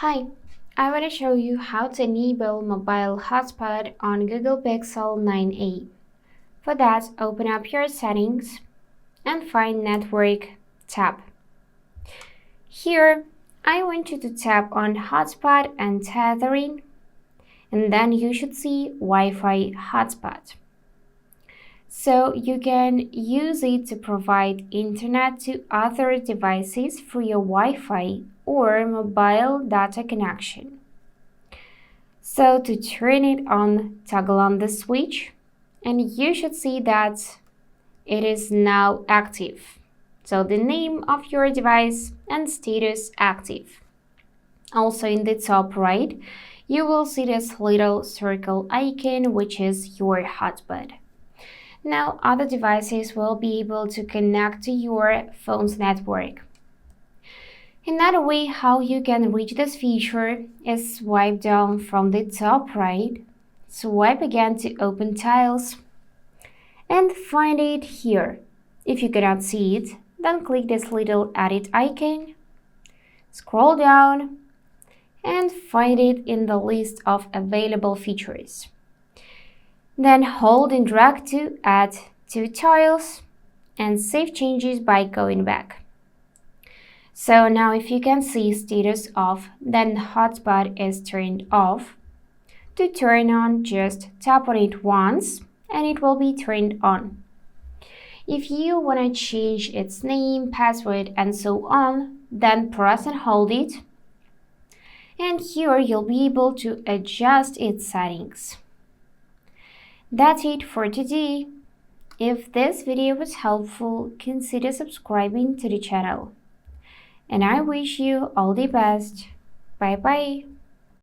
Hi, I want to show you how to enable mobile hotspot on Google Pixel 9a. For that, open up your settings and find Network tab. Here, I want you to tap on Hotspot and Tethering, and then you should see Wi-Fi hotspot. So you can use it to provide internet to other devices through your Wi-Fi or mobile data connection. So to turn it on, toggle on the switch, and you should see that it is now active. So the name of your device and status active. Also in the top right, you will see this little circle icon, which is your hotspot. Now other devices will be able to connect to your phone's network. Another way how you can reach this feature is swipe down from the top right, swipe again to open tiles, and find it here. If you cannot see it, then click this little edit icon, scroll down, and find it in the list of available features. Then hold and drag to add two tiles and save changes by going back. So now if you can see status off, then hotspot is turned off. To turn on, just tap on it once and it will be turned on. If you want to change its name, password, and so on, then press and hold it. And here you'll be able to adjust its settings. That's it for today. If this video was helpful, consider subscribing to the channel. And I wish you all the best. Bye bye.